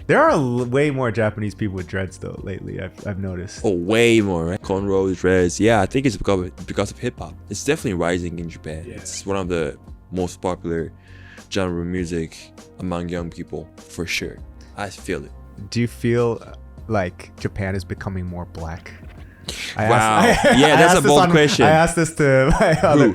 There are way more Japanese people with dreads though lately. I've noticed. Oh, way more, right? Cornrows, dreads. Yeah, I think it's because of hip hop. It's definitely rising in Japan. Yeah. It's one of the most popular genre of music among young people, for sure. I feel it. Do you feel like Japan is becoming more black? That's a bold question. I asked this to my other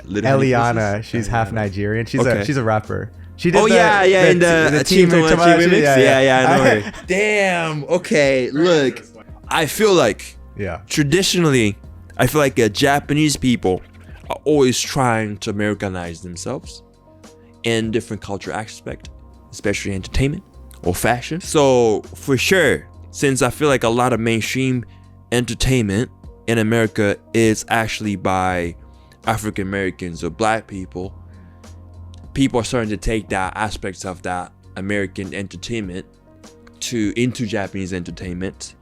Eliana. She's half Nigerian. She's a rapper. She did in the Team Tomodachi remix. Yeah, I know her. Damn. Okay, look. I feel like traditionally, I feel like Japanese people are always trying to Americanize themselves in different culture aspect, especially entertainment or fashion. So for sure, since I feel like a lot of mainstream entertainment in America is actually by African Americans or black people are starting to take that aspects of that American entertainment into Japanese entertainment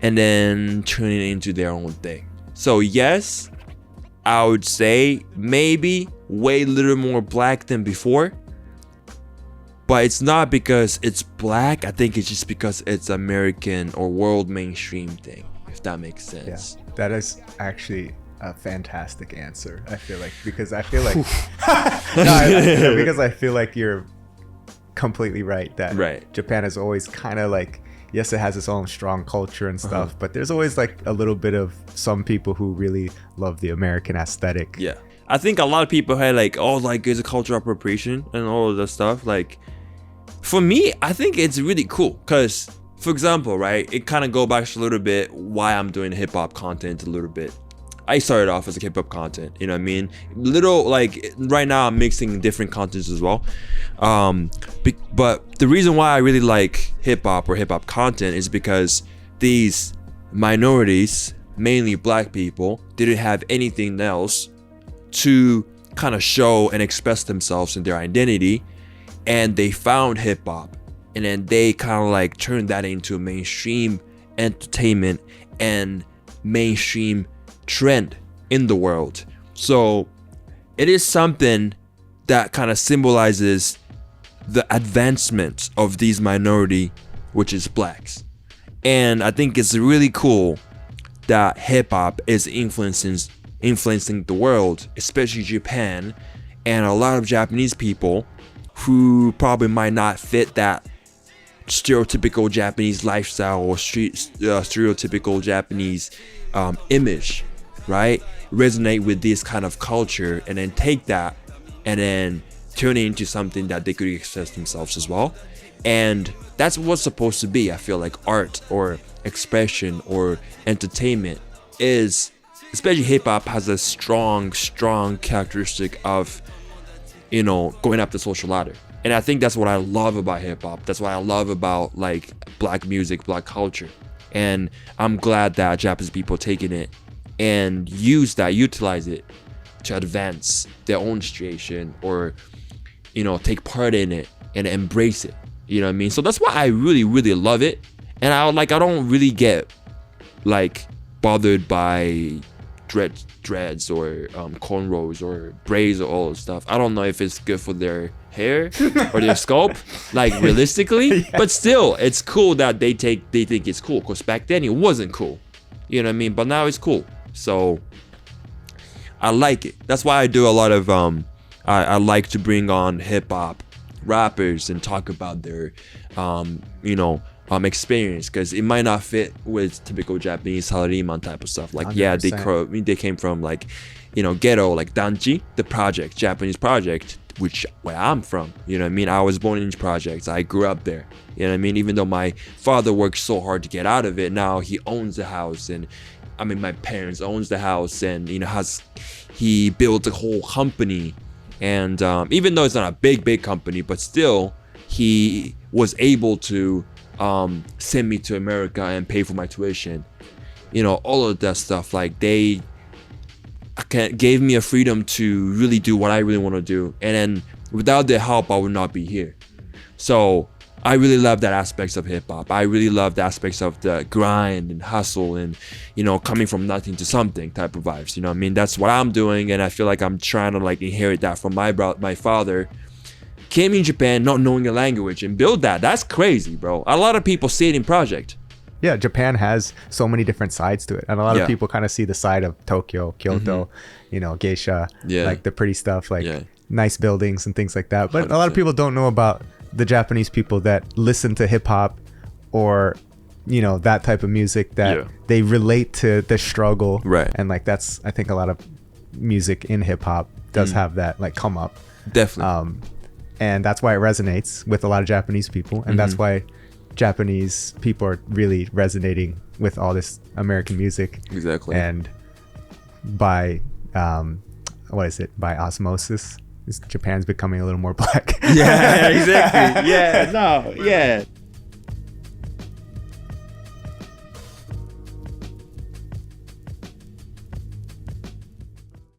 and then turning it into their own thing. So yes, I would say maybe way little more black than before, but it's not because it's black. I think it's just because it's American or world mainstream thing, if that makes sense. Yeah, that is actually a fantastic answer. I feel like because I feel like because I feel like you're completely right that Japan is always kind of like, yes, it has its own strong culture and stuff, but there's always like a little bit of some people who really love the American aesthetic. Yeah, I think a lot of people had like, oh, like it's a cultural appropriation and all of that stuff. Like for me, I think it's really cool because, for example, right, it kind of go back to a little bit why I'm doing hip hop content a little bit. I started off as a hip hop content, you know what I mean? Little like right now I'm mixing different contents as well. But the reason why I really like hip hop or hip hop content is because these minorities, mainly black people, didn't have anything else to kind of show and express themselves in their identity, and they found hip hop, and then they kind of like turned that into mainstream entertainment and mainstream trend in the world. So it is something that kind of symbolizes the advancement of these minority, which is blacks. And I think it's really cool that hip hop is influencing the world, especially Japan, and a lot of Japanese people who probably might not fit that stereotypical Japanese lifestyle or stereotypical Japanese image, right? Resonate with this kind of culture and then take that and then turn it into something that they could express themselves as well. And that's what's supposed to be. I feel like art or expression or entertainment is, especially hip hop, has a strong characteristic of, you know, going up the social ladder. And I think that's what I love about hip hop. That's what I love about like black music, black culture. And I'm glad that Japanese people taking it and utilize it to advance their own situation, or, you know, take part in it and embrace it. You know what I mean? So that's why I really love it. And I don't really get like bothered by dreads or cornrows or braids or all that stuff. I don't know if it's good for their hair or their scalp, like realistically, but still it's cool that they think it's cool, because back then it wasn't cool, you know what I mean? But now it's cool, so I like it. That's why I do a lot of I like to bring on hip-hop rappers and talk about their experience, because it might not fit with typical Japanese salaryman type of stuff. Like 100%. They came from like, you know, ghetto, like danchi, the project, Japanese project, where I'm from, you know what I mean? I was born in projects. I grew up there, you know what I mean? Even though my father worked so hard to get out of it, now he owns the house, and I mean my parents owns the house, and you know he built a whole company, and even though it's not a big company, but still he was able to send me to America and pay for my tuition, you know, all of that stuff. Like they gave me a freedom to really do what I really want to do, and then without their help I would not be here. So I really love that aspects of hip-hop. I really love the aspects of the grind and hustle and, you know, coming from nothing to something type of vibes, you know what I mean? That's what I'm doing, and I feel like I'm trying to like inherit that from my father, came in Japan not knowing the language and build that. That's crazy, bro. A lot of people see it in project. Yeah, Japan has so many different sides to it, and a lot of people kind of see the side of Tokyo, Kyoto, you know, geisha, like the pretty stuff, like nice buildings and things like that. But 100%. A lot of people don't know about the Japanese people that listen to hip hop or, you know, that type of music that they relate to the struggle, right? And like that's, I think a lot of music in hip hop does have that like come up, definitely, and that's why it resonates with a lot of Japanese people, and that's why Japanese people are really resonating with all this American music. Exactly. And by by osmosis, Japan's becoming a little more black. Yeah, exactly. Yeah, no, yeah.